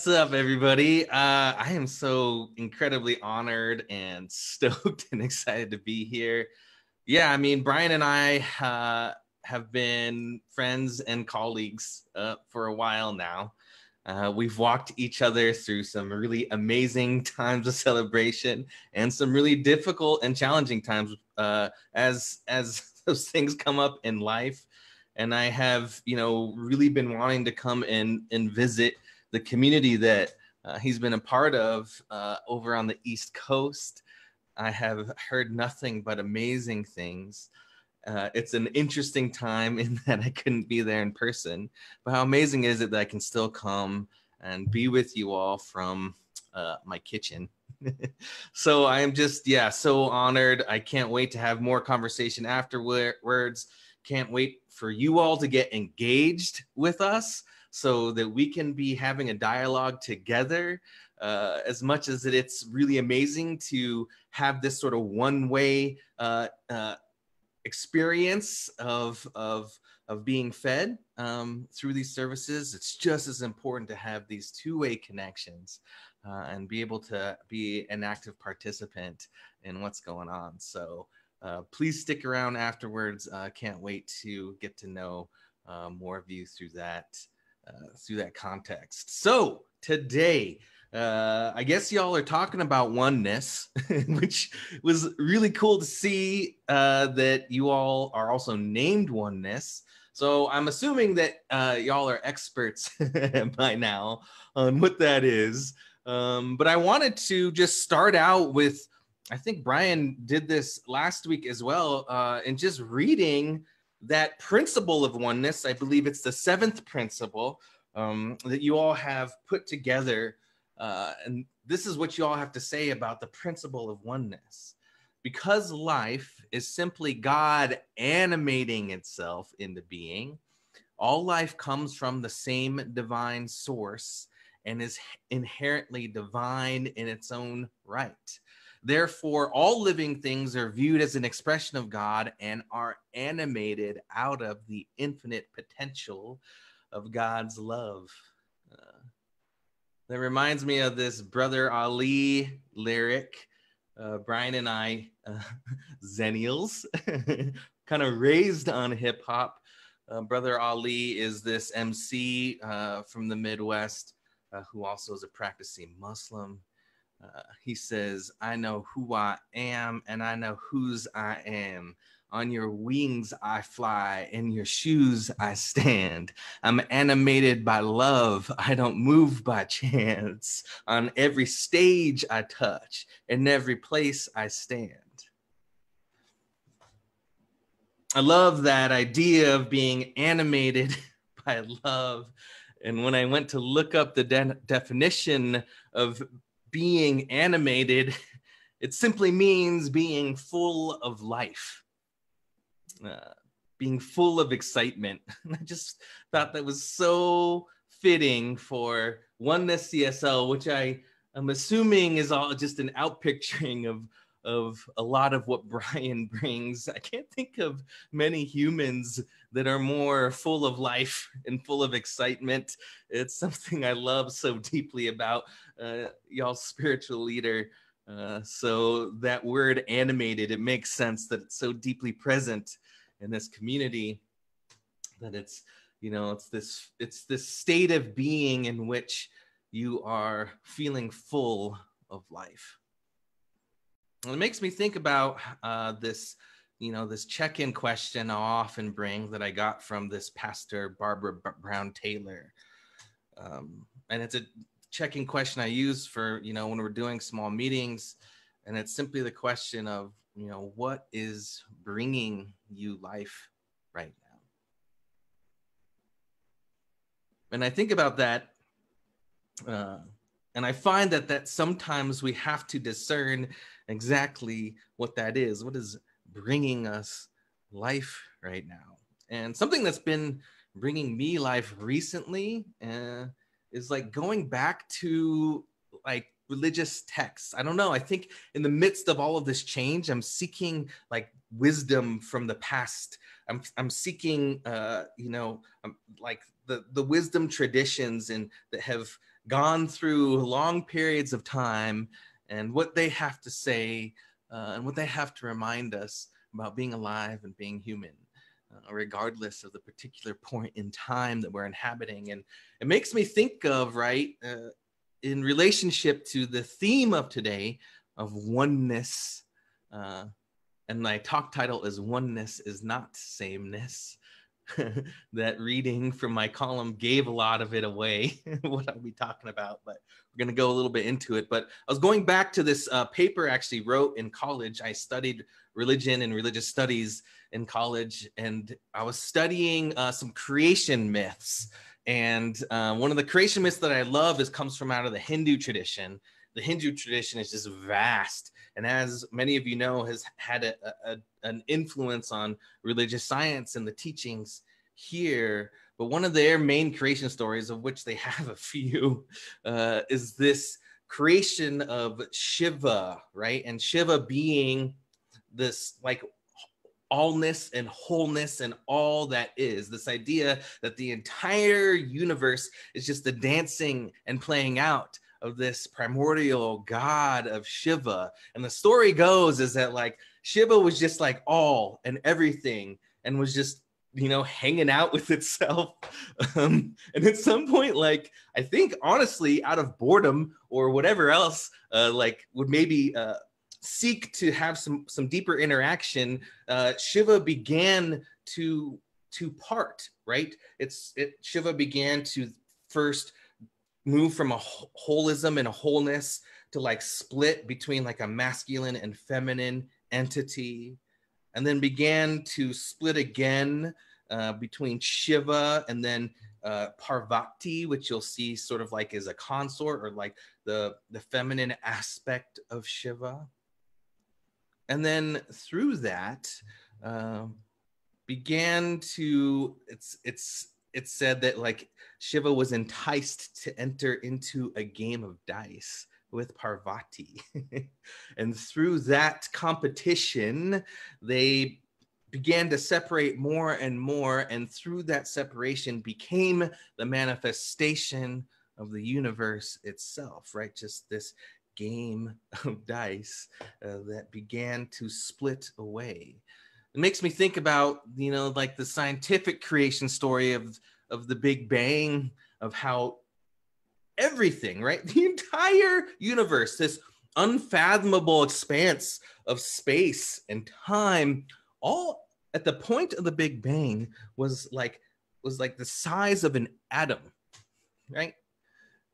What's up, everybody? I am so incredibly honored and stoked and excited to be here. Yeah, I mean, Brian and I have been friends and colleagues for a while now. We've walked each other through some really amazing times of celebration and some really difficult and challenging times as those things come up in life. And I have, really been wanting to come and visit the community that he's been a part of over on the East Coast. I have heard nothing but amazing things. It's an interesting time in that I couldn't be there in person, but how amazing is it that I can still come and be with you all from my kitchen. So I am just, so honored. I can't wait to have more conversation afterwards. Can't wait for you all to get engaged with us so that we can be having a dialogue together. As much as it's really amazing to have this sort of one-way experience of being fed through these services, it's just as important to have these two-way connections and be able to be an active participant in what's going on. So please stick around afterwards. Can't wait to get to know more of you through that context. So today, I guess y'all are talking about oneness, which was really cool to see that you all are also named Oneness. So I'm assuming that y'all are experts by now on what that is. But I wanted to just start out with, I think Brian did this last week as well, and just reading that principle of oneness. I believe it's the 7th principle that you all have put together. And this is what you all have to say about the principle of oneness. Because life is simply God animating itself into being, all life comes from the same divine source and is inherently divine in its own right. Therefore, all living things are viewed as an expression of God and are animated out of the infinite potential of God's love. That reminds me of this Brother Ali lyric. Brian and I, Zennials, kind of raised on hip hop. Brother Ali is this MC from the Midwest who also is a practicing Muslim. He says, I know who I am and I know whose I am. On your wings I fly, in your shoes I stand. I'm animated by love, I don't move by chance. On every stage I touch, in every place I stand. I love that idea of being animated by love. And when I went to look up the definition of being animated, it simply means being full of life. Being full of excitement. And I just thought that was so fitting for Oneness CSL, which I am assuming is all just an outpicturing of a lot of what Brian brings. I can't think of many humans that are more full of life and full of excitement. It's something I love so deeply about y'all's spiritual leader. So that word animated, it makes sense that it's so deeply present in this community, that it's, it's this state of being in which you are feeling full of life. And it makes me think about this check-in question I often bring that I got from this pastor, Barbara Brown Taylor. And it's a check-in question I use for, when we're doing small meetings. And it's simply the question of, what is bringing you life right now? And I think about that, and I find that sometimes we have to discern exactly what that is. What is bringing us life right now? And something that's been bringing me life recently is like going back to like religious texts. I don't know. I think in the midst of all of this change, I'm seeking like wisdom from the past. I'm seeking, like the wisdom traditions and that have gone through long periods of time, and what they have to say and what they have to remind us about being alive and being human, regardless of the particular point in time that we're inhabiting. And it makes me think of, right, in relationship to the theme of today of oneness, and my talk title is Oneness Is Not Sameness. That reading from my column gave a lot of it away, what I'll be talking about, but we're going to go a little bit into it. But I was going back to this paper I actually wrote in college. I studied religion and religious studies in college, and I was studying some creation myths. And one of the creation myths that I love comes from out of the Hindu tradition. The Hindu tradition is just vast, and as many of you know, has had an influence on religious science and the teachings here. But one of their main creation stories, of which they have a few, is this creation of Shiva, right? And Shiva being this like allness and wholeness and all that is, this idea that the entire universe is just the dancing and playing out of this primordial god of Shiva. And the story goes is that like Shiva was just like all and everything, and was just, you know, hanging out with itself. And at some point, like, I think honestly, out of boredom or whatever else, like would maybe seek to have some deeper interaction, Shiva began to part, right? Shiva began to first move from a holism and a wholeness to like split between like a masculine and feminine entity, and then began to split again between Shiva and then Parvati, which you'll see sort of like as a consort or like the feminine aspect of Shiva. And then through that began to, it's said that like Shiva was enticed to enter into a game of dice with Parvati. And through that competition, they began to separate more and more. And through that separation became the manifestation of the universe itself, right? Just this game of dice that began to split away. It makes me think about, you know, like the scientific creation story of the Big Bang, of how everything, right? The entire universe, this unfathomable expanse of space and time, all at the point of the Big Bang was like the size of an atom, right?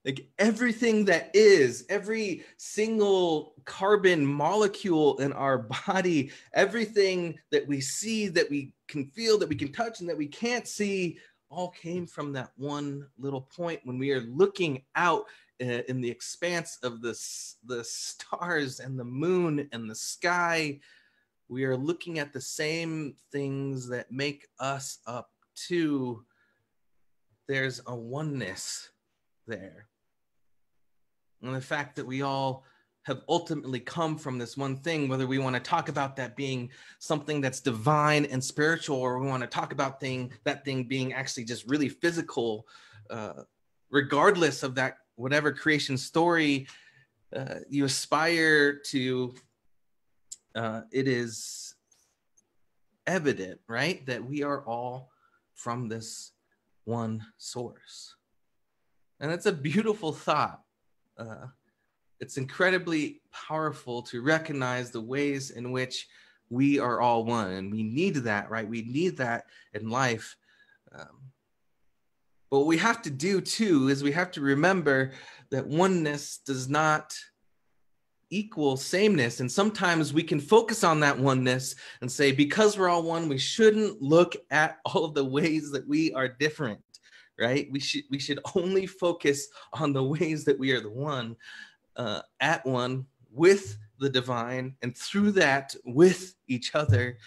Like everything that is, every single carbon molecule in our body, everything that we see, that we can feel, that we can touch, and that we can't see, all came from that one little point. When we are looking out in the expanse of the stars and the moon and the sky, we are looking at the same things that make us up too. There's a oneness there. And the fact that we all have ultimately come from this one thing, whether we want to talk about that being something that's divine and spiritual, or we want to talk about that thing being actually just really physical, regardless of that, whatever creation story you aspire to, it is evident, right, that we are all from this one source. And it's a beautiful thought. It's incredibly powerful to recognize the ways in which we are all one, and we need that, right? We need that in life. But what we have to do too is we have to remember that oneness does not equal sameness. And sometimes we can focus on that oneness and say, because we're all one, we shouldn't look at all of the ways that we are different, right? We should only focus on the ways that we are the one, at one with the divine, and through that with each other.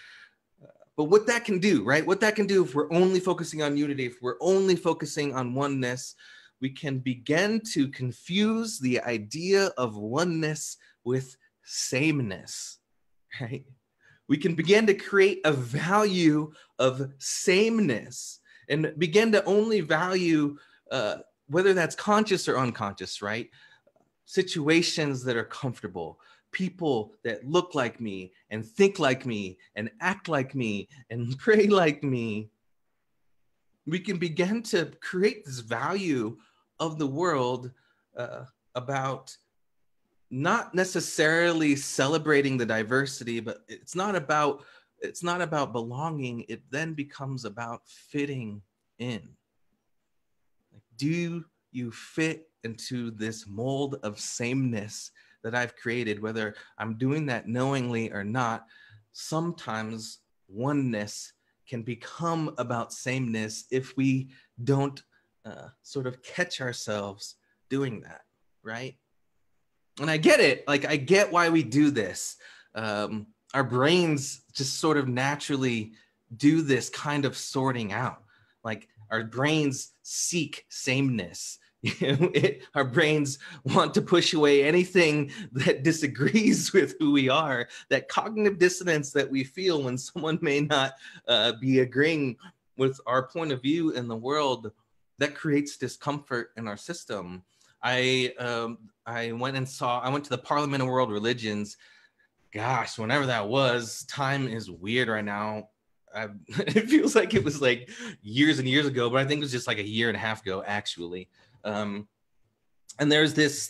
But what that can do, right? What that can do if we're only focusing on unity, if we're only focusing on oneness, we can begin to confuse the idea of oneness with sameness, right? We can begin to create a value of sameness and begin to only value whether that's conscious or unconscious, right? Situations that are comfortable, people that look like me and think like me and act like me and pray like me, we can begin to create this value of the world about not necessarily celebrating the diversity, but it's not about belonging. It then becomes about fitting in. Do you fit into this mold of sameness that I've created, whether I'm doing that knowingly or not? Sometimes oneness can become about sameness if we don't sort of catch ourselves doing that, right? And I get it. Like, I get why we do this. Our brains just sort of naturally do this kind of sorting out. Like, our brains seek sameness. Our brains want to push away anything that disagrees with who we are. That cognitive dissonance that we feel when someone may not be agreeing with our point of view in the world, that creates discomfort in our system. I went to the Parliament of World Religions. Gosh, whenever that was. Time is weird right now. It feels like it was like years and years ago, but I think it was just like a year and a half ago, actually. And there's this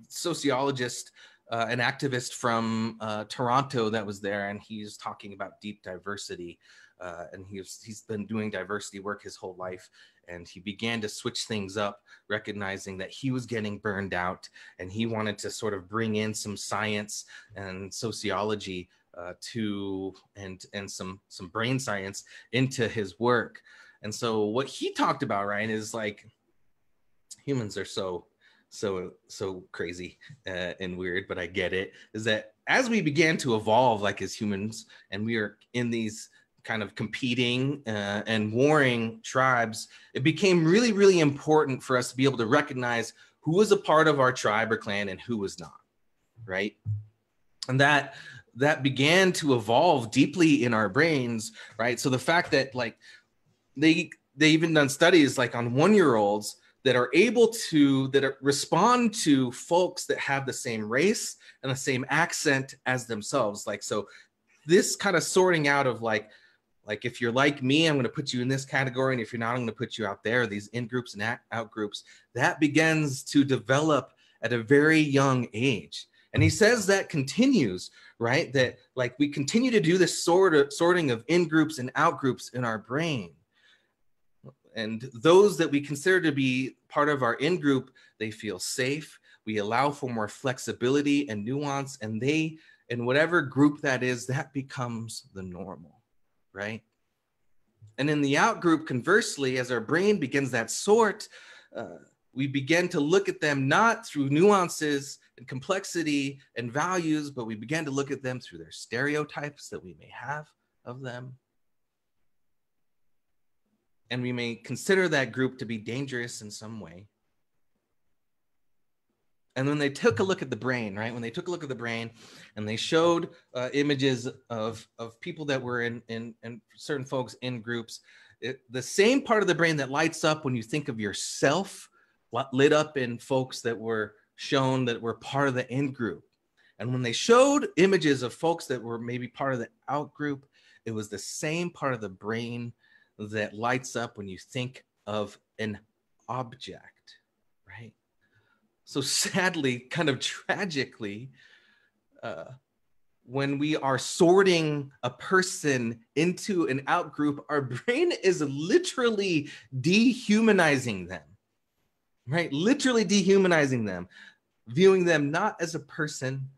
sociologist, an activist from Toronto that was there, and he's talking about deep diversity. And he's been doing diversity work his whole life. And he began to switch things up, recognizing that he was getting burned out, and he wanted to sort of bring in some science and sociology and some brain science into his work. And so what he talked about, right, is like, humans are so crazy and weird, but I get it, is that as we began to evolve, like as humans, and we are in these kind of competing and warring tribes, it became really, really important for us to be able to recognize who was a part of our tribe or clan and who was not, right? And that began to evolve deeply in our brains, right? So the fact that, like, they even done studies like on 1-year-olds that are able to respond to folks that have the same race and the same accent as themselves. Like, so this kind of sorting out of like if you're like me, I'm going to put you in this category, and if you're not, I'm going to put you out there. These in groups and out groups, that begins to develop at a very young age. And he says that continues, right? That like we continue to do this sorting of in groups and out groups in our brain. And those that we consider to be part of our in group, they feel safe. We allow for more flexibility and nuance, and they, in whatever group that is, that becomes the normal, right? And in the out group, conversely, as our brain begins that sort, we begin to look at them not through nuances and complexity and values, but we begin to look at them through their stereotypes that we may have of them. And we may consider that group to be dangerous in some way. And when they took a look at the brain, right? When they took a look at the brain and they showed images of people that were in certain folks in groups, the same part of the brain that lights up when you think of yourself lit up in folks that were shown that were part of the in group. And when they showed images of folks that were maybe part of the out group, it was the same part of the brain that lights up when you think of an object, right? So sadly, kind of tragically, when we are sorting a person into an out group, our brain is literally dehumanizing them, right? Literally dehumanizing them, viewing them not as a person,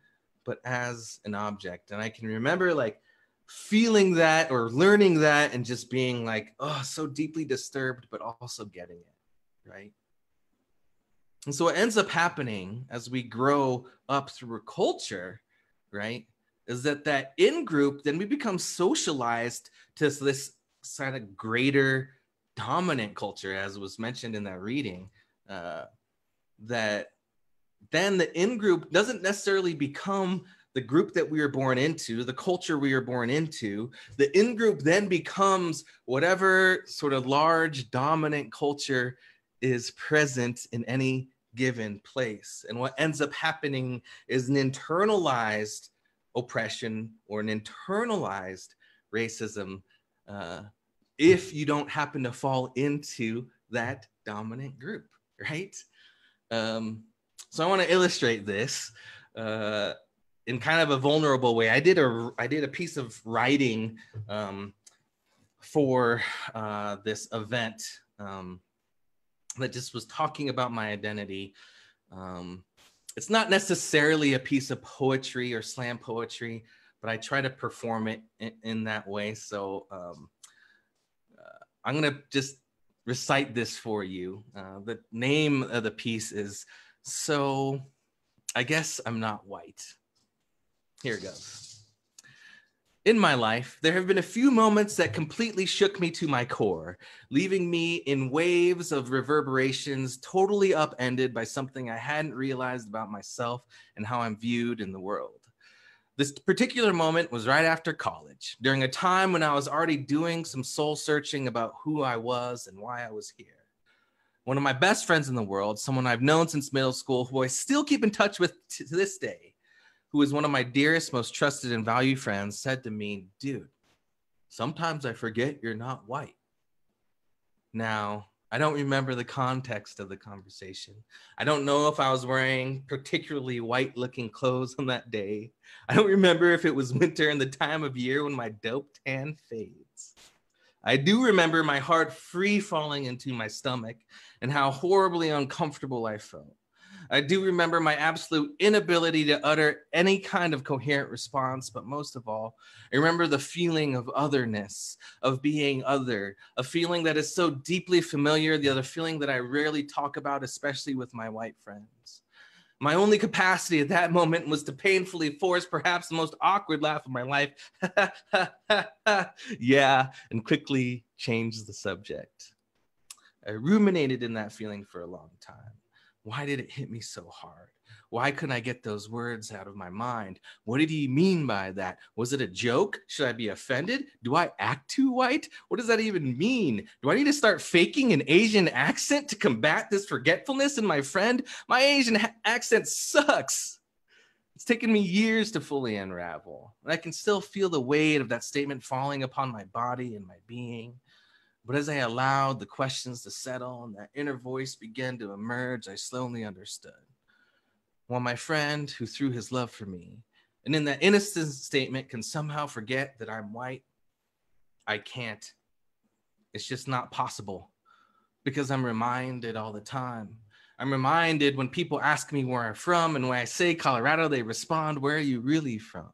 but as an object. And I can remember like feeling that or learning that and just being like, oh, so deeply disturbed, but also getting it, right? And so what ends up happening as we grow up through a culture, right, is that in group, then we become socialized to this kind of greater dominant culture, as was mentioned in that reading, that then the in group doesn't necessarily become the group that we were born into, the culture we were born into. The in group then becomes whatever sort of large dominant culture is present in any given place. And what ends up happening is an internalized oppression or an internalized racism if you don't happen to fall into that dominant group, right? So I want to illustrate this in kind of a vulnerable way. I did a piece of writing for this event that just was talking about my identity. It's not necessarily a piece of poetry or slam poetry, but I try to perform it in that way. So I'm going to just recite this for you. The name of the piece is So I Guess I'm Not White. Here it goes. In my life, there have been a few moments that completely shook me to my core, leaving me in waves of reverberations, totally upended by something I hadn't realized about myself and how I'm viewed in the world. This particular moment was right after college, during a time when I was already doing some soul searching about who I was and why I was here. One of my best friends in the world, someone I've known since middle school, who I still keep in touch with to this day, who is one of my dearest, most trusted and valued friends, said to me, "Dude, sometimes I forget you're not white." Now, I don't remember the context of the conversation. I don't know if I was wearing particularly white-looking clothes on that day. I don't remember if it was winter and the time of year when my dope tan fades. I do remember my heart free falling into my stomach and how horribly uncomfortable I felt. I do remember my absolute inability to utter any kind of coherent response, but most of all, I remember the feeling of otherness, of being other, a feeling that is so deeply familiar, the other feeling that I rarely talk about, especially with my white friends. My only capacity at that moment was to painfully force perhaps the most awkward laugh of my life. Yeah, and quickly change the subject. I ruminated in that feeling for a long time. Why did it hit me so hard? Why couldn't I get those words out of my mind? What did he mean by that? Was it a joke? Should I be offended? Do I act too white? What does that even mean? Do I need to start faking an Asian accent to combat this forgetfulness in my friend? My Asian accent sucks. It's taken me years to fully unravel. And I can still feel the weight of that statement falling upon my body and my being. But as I allowed the questions to settle and that inner voice began to emerge, I slowly understood. While my friend who threw his love for me, and in that innocent statement can somehow forget that I'm white, I can't. It's just not possible because I'm reminded all the time. I'm reminded when people ask me where I'm from, and when I say Colorado, they respond, "Where are you really from?"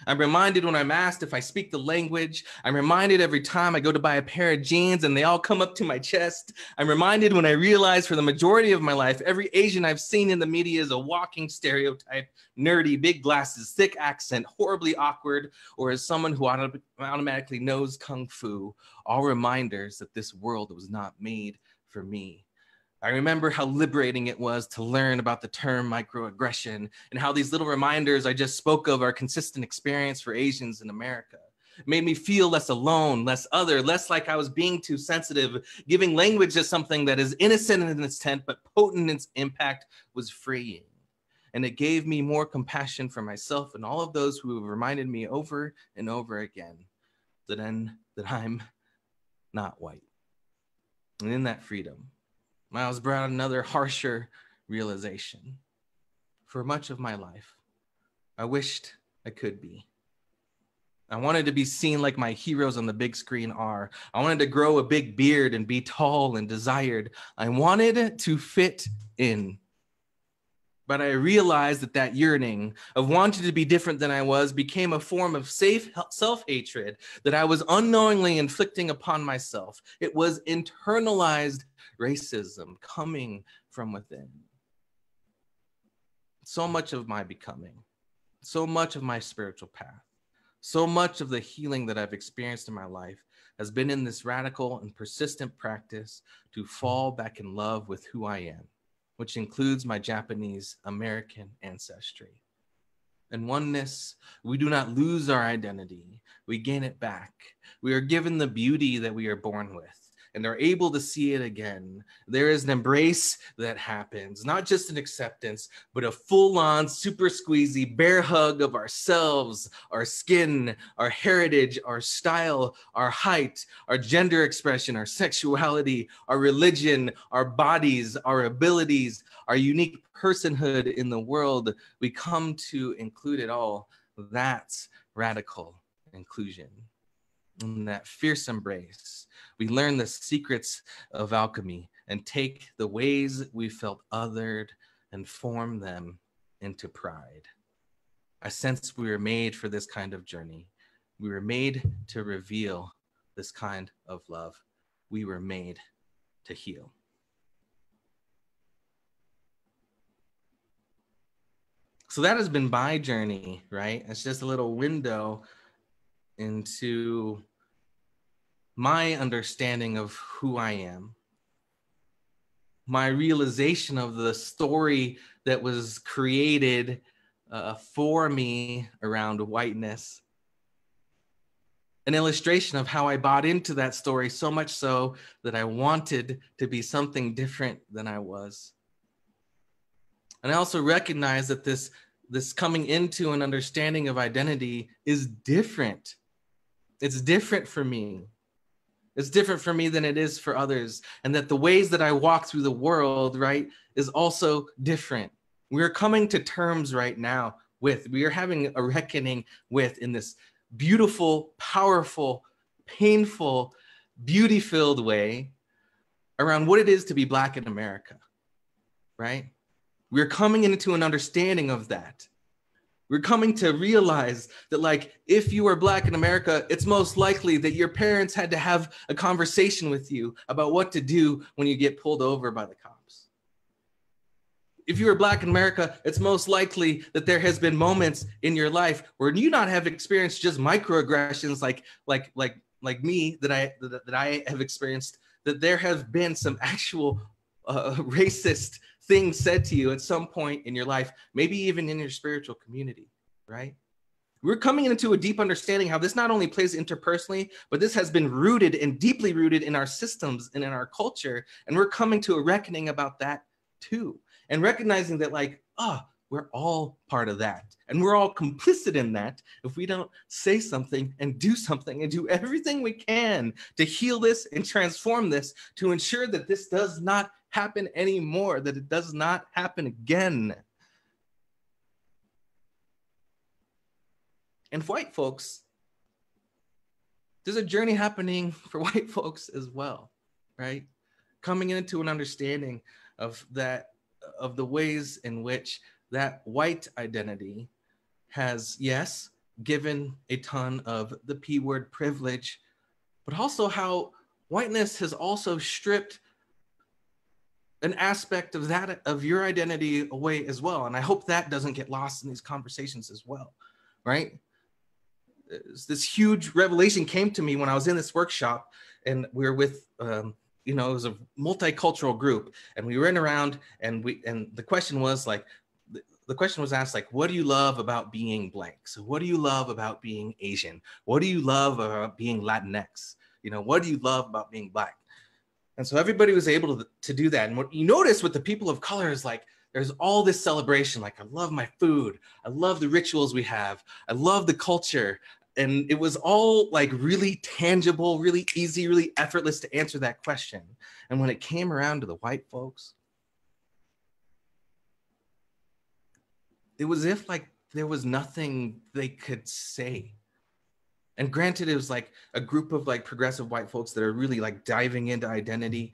I'm reminded when I'm asked if I speak the language. I'm reminded every time I go to buy a pair of jeans and they all come up to my chest. I'm reminded when I realize for the majority of my life, every Asian I've seen in the media is a walking stereotype, nerdy, big glasses, thick accent, horribly awkward, or as someone who automatically knows Kung Fu, all reminders that this world was not made for me. I remember how liberating it was to learn about the term microaggression and how these little reminders I just spoke of are a consistent experience for Asians in America. It made me feel less alone, less other, less like I was being too sensitive. Giving language to something that is innocent in its intent but potent in its impact was freeing. And it gave me more compassion for myself and all of those who have reminded me over and over again that I'm not white. And in that freedom, Miles brought another harsher realization. For much of my life, I wished I could be. I wanted to be seen like my heroes on the big screen are. I wanted to grow a big beard and be tall and desired. I wanted to fit in. But I realized that yearning of wanting to be different than I was became a form of safe self-hatred that I was unknowingly inflicting upon myself. It was internalized racism coming from within. So much of my becoming, so much of my spiritual path, so much of the healing that I've experienced in my life has been in this radical and persistent practice to fall back in love with who I am, which includes my Japanese American ancestry. In oneness, we do not lose our identity. We gain it back. We are given the beauty that we are born with, and are able to see it again, there is an embrace that happens, not just an acceptance, but a full-on, super squeezy, bear hug of ourselves, our skin, our heritage, our style, our height, our gender expression, our sexuality, our religion, our bodies, our abilities, our unique personhood in the world. We come to include it all. That's radical inclusion. In that fierce embrace, we learn the secrets of alchemy and take the ways we felt othered and form them into pride. I sense we were made for this kind of journey. We were made to reveal this kind of love. We were made to heal. So that has been my journey, right? It's just a little window into my understanding of who I am, my realization of the story that was created for me around whiteness, an illustration of how I bought into that story, so much so that I wanted to be something different than I was. And I also recognize that this coming into an understanding of identity is different. It's different for me. It's different for me than it is for others. And that the ways that I walk through the world, right, is also different. We're coming to terms right now with, we are having a reckoning with, in this beautiful, powerful, painful, beauty-filled way, around what it is to be Black in America, right? We're coming into an understanding of that. We're coming to realize that, like, if you are Black in America, it's most likely that your parents had to have a conversation with you about what to do when you get pulled over by the cops. If you are Black in America, it's most likely that there has been moments in your life where you not have experienced just microaggressions like me that I have experienced, that there have been some actual racist things said to you at some point in your life, maybe even in your spiritual community, right? We're coming into a deep understanding how this not only plays interpersonally, but this has been rooted and deeply rooted in our systems and in our culture. And we're coming to a reckoning about that too. And recognizing that, like, we're all part of that. And we're all complicit in that if we don't say something and do everything we can to heal this and transform this, to ensure that this does not happen anymore, that it does not happen again. And for white folks, there's a journey happening for white folks as well, right? Coming into an understanding of that, of the ways in which that white identity has, yes, given a ton of the P word privilege, but also how whiteness has also stripped an aspect of that, of your identity, away as well. And I hope that doesn't get lost in these conversations as well, right? This huge revelation came to me when I was in this workshop, and we were with, it was a multicultural group, and we ran around, and the question was like, the question was asked, like, what do you love about being blank? So what do you love about being Asian? What do you love about being Latinx? What do you love about being Black? And so everybody was able to do that. And what you notice with the people of color is, like, there's all this celebration. Like, I love my food. I love the rituals we have. I love the culture. And it was all, like, really tangible, really easy, really effortless to answer that question. And when it came around to the white folks, it was as if, like, there was nothing they could say. And granted, it was like a group of, like, progressive white folks that are really, like, diving into identity.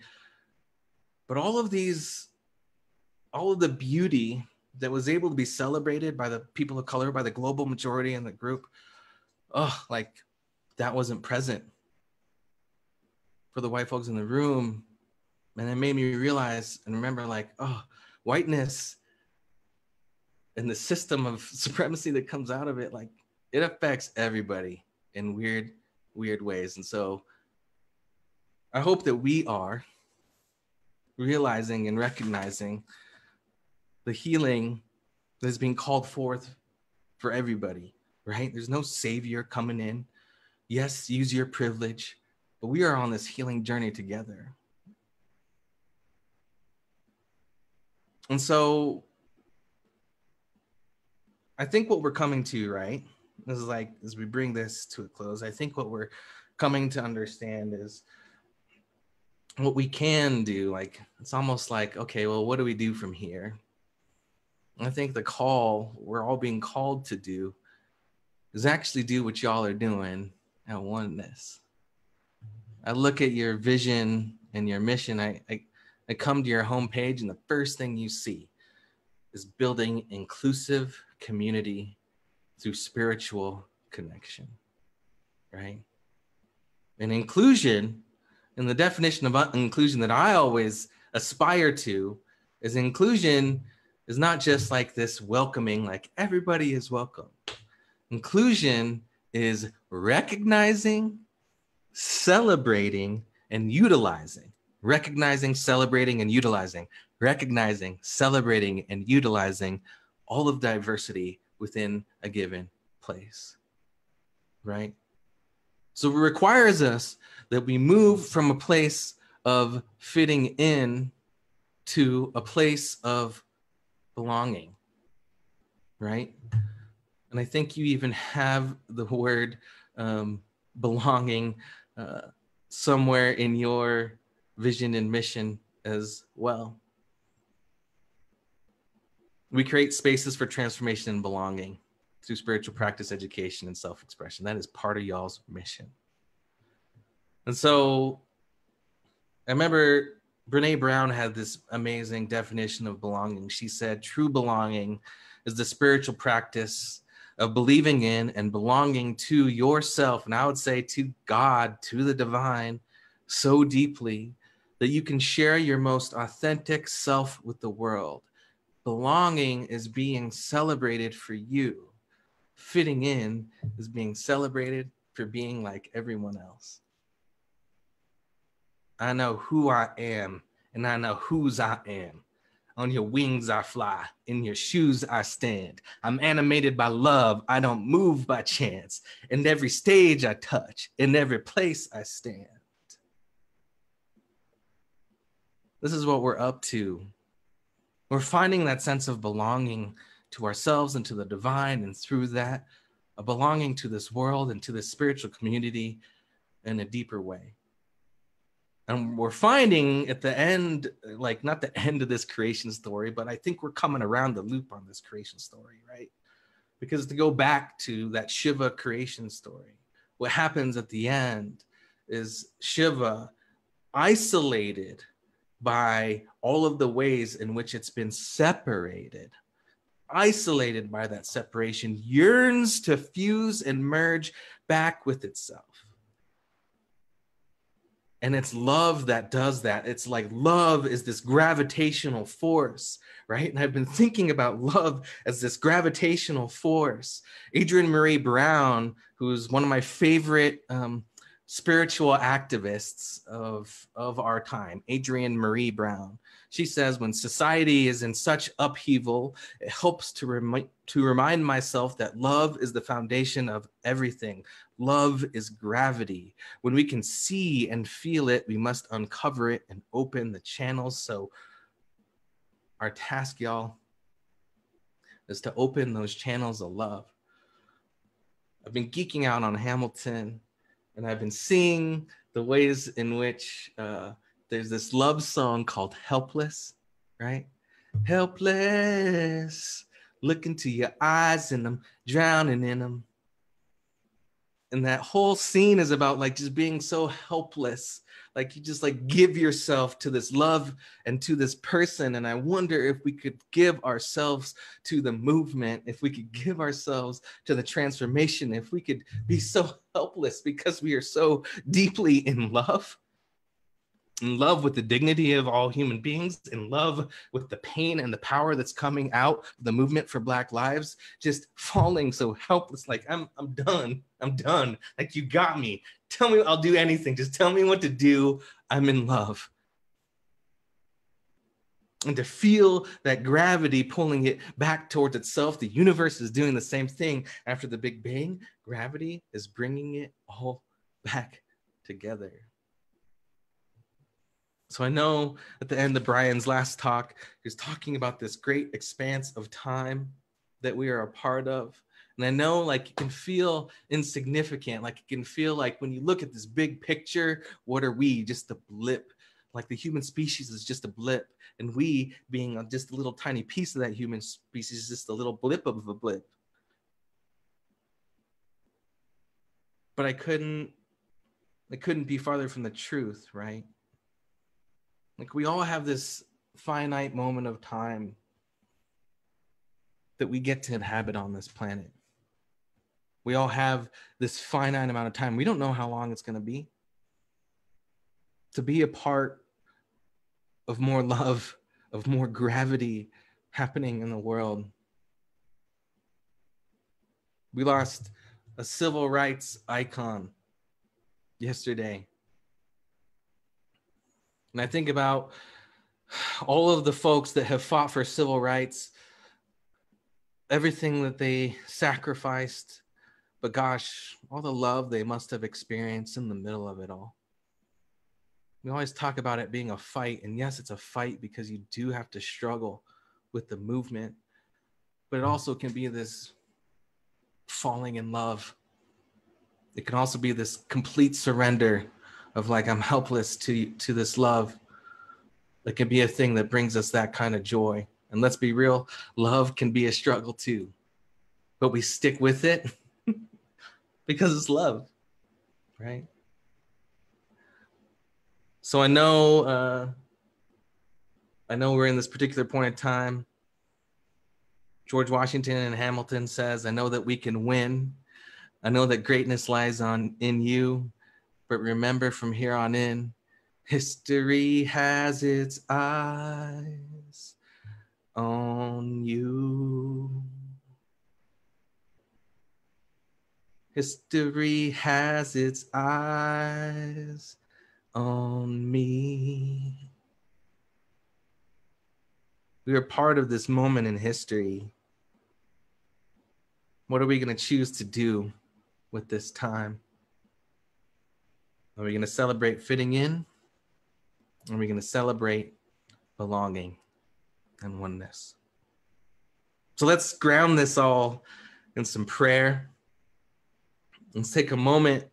But all of the beauty that was able to be celebrated by the people of color, by the global majority in the group, like, that wasn't present for the white folks in the room. And it made me realize and remember, like, whiteness and the system of supremacy that comes out of it, like, it affects everybody in weird ways. And so I hope that we are realizing and recognizing the healing that is being called forth for everybody, right? There's no savior coming in. Yes, use your privilege, but we are on this healing journey together. And so I think what we're coming to, right, is like, as we bring this to a close, I think what we're coming to understand is what we can do. Like, it's almost like, okay, well, what do we do from here? I think the call we're all being called to do is actually do what y'all are doing at Oneness. I look at your vision and your mission. I come to your homepage, and the first thing you see is building inclusive community through spiritual connection, right? And inclusion, and the definition of inclusion that I always aspire to, is inclusion is not just like this welcoming, like everybody is welcome. Inclusion is recognizing, celebrating, and utilizing. Recognizing, celebrating, and utilizing. Recognizing, celebrating, and utilizing all of diversity within a given place, right? So it requires us that we move from a place of fitting in to a place of belonging, right? And I think you even have the word belonging somewhere in your vision and mission as well. We create spaces for transformation and belonging through spiritual practice, education, and self-expression. That is part of y'all's mission. And so I remember Brene Brown had this amazing definition of belonging. She said, true belonging is the spiritual practice of believing in and belonging to yourself, and I would say to God, to the divine, so deeply that you can share your most authentic self with the world. Belonging is being celebrated for you. Fitting in is being celebrated for being like everyone else. I know who I am, and I know whose I am. On your wings I fly, in your shoes I stand. I'm animated by love, I don't move by chance. In every stage I touch, in every place I stand. This is what we're up to. We're finding that sense of belonging to ourselves and to the divine, and through that, a belonging to this world and to this spiritual community in a deeper way. And we're finding at the end, like not the end of this creation story, but I think we're coming around the loop on this creation story, right? Because to go back to that Shiva creation story, what happens at the end is Shiva, isolated by all of the ways in which it's been separated, isolated by that separation, yearns to fuse and merge back with itself. And it's love that does that. It's like love is this gravitational force, right? And I've been thinking about love as this gravitational force. Adrienne Maree Brown, who's one of my favorite spiritual activists of our time, Adrienne Maree Brown, she says, when society is in such upheaval, it helps to remind myself that love is the foundation of everything. Love is gravity. When we can see and feel it, we must uncover it and open the channels. So our task, y'all, is to open those channels of love. I've been geeking out on Hamilton, and I've been seeing the ways in which there's this love song called Helpless, right? Helpless, look into your eyes and I'm drowning in them. And that whole scene is about like just being so helpless. Like you just like give yourself to this love and to this person. And I wonder if we could give ourselves to the movement, if we could give ourselves to the transformation, if we could be so helpless because we are so deeply in love with the dignity of all human beings, in love with the pain and the power that's coming out of the movement for Black lives, just falling so helpless, like I'm done. Like, you got me. Tell me, I'll do anything. Just tell me what to do. I'm in love. And to feel that gravity pulling it back towards itself, the universe is doing the same thing. After the Big Bang, gravity is bringing it all back together. So I know at the end of Brian's last talk, he was talking about this great expanse of time that we are a part of. And I know like it can feel insignificant. Like it can feel like when you look at this big picture, what are we? Just a blip. Like the human species is just a blip. And we being just a little tiny piece of that human species is just a little blip of a blip. But I couldn't be farther from the truth, right? Like we all have this finite moment of time that we get to inhabit on this planet. We all have this finite amount of time. We don't know how long it's going to be. To be a part of more love, of more gravity happening in the world. We lost a civil rights icon yesterday. And I think about all of the folks that have fought for civil rights, everything that they sacrificed, but gosh, all the love they must have experienced in the middle of it all. We always talk about it being a fight, and yes, it's a fight because you do have to struggle with the movement, but it also can be this falling in love. It can also be this complete surrender of like, I'm helpless to this love. It can be a thing that brings us that kind of joy. And let's be real, love can be a struggle too, but we stick with it because it's love, right? So I know we're in this particular point in time. George Washington and Hamilton says, I know that we can win. I know that greatness lies in you, but remember from here on in, history has its eyes on you. History has its eyes on me. We are part of this moment in history. What are we going to choose to do with this time? Are we going to celebrate fitting in? Or are we going to celebrate belonging and oneness? So let's ground this all in some prayer. Let's take a moment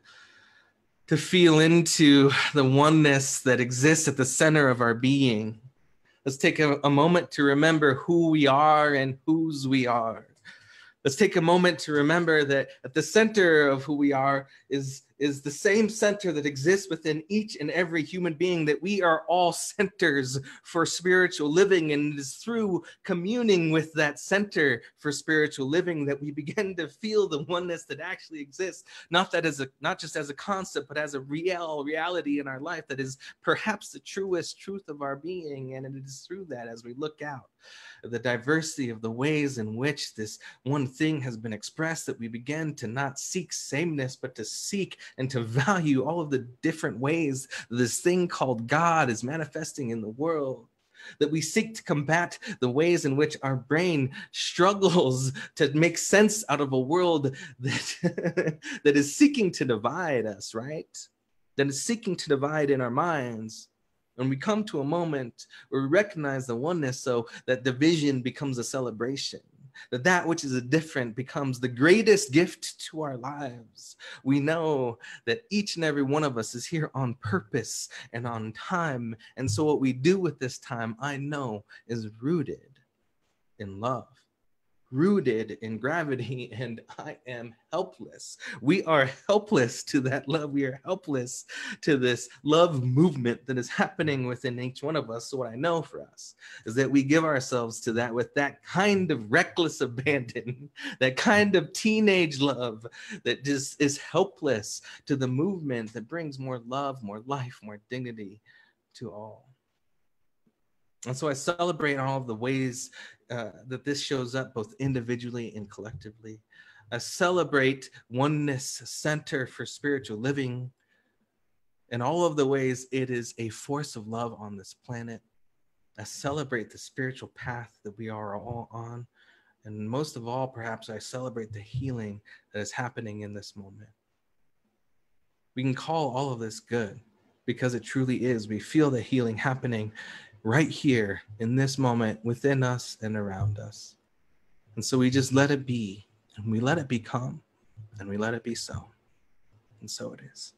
to feel into the oneness that exists at the center of our being. Let's take a moment to remember who we are and whose we are. Let's take a moment to remember that at the center of who we are is the same center that exists within each and every human being, that we are all centers for spiritual living. And it is through communing with that center for spiritual living that we begin to feel the oneness that actually exists, not just as a concept, but as a reality in our life that is perhaps the truest truth of our being. And it is through that, as we look out the diversity of the ways in which this one thing has been expressed, that we begin to not seek sameness, but to seek and to value all of the different ways this thing called God is manifesting in the world. That we seek to combat the ways in which our brain struggles to make sense out of a world that, that is seeking to divide us, right? That is seeking to divide in our minds. And we come to a moment where we recognize the oneness, so that division becomes a celebration, that which is different becomes the greatest gift to our lives. We know that each and every one of us is here on purpose and on time. And so what we do with this time, I know, is rooted in love, rooted in gravity, and I am helpless. We are helpless to that love. We are helpless to this love movement that is happening within each one of us. So what I know for us is that we give ourselves to that with that kind of reckless abandon, that kind of teenage love that just is helpless to the movement that brings more love, more life, more dignity to all. And so I celebrate all of the ways that this shows up both individually and collectively. I celebrate Oneness Center for Spiritual Living and all of the ways it is a force of love on this planet. I celebrate the spiritual path that we are all on. And most of all, perhaps I celebrate the healing that is happening in this moment. We can call all of this good, because it truly is. We feel the healing happening right here in this moment within us and around us. And so we just let it be, and we let it become, and we let it be so. And so it is.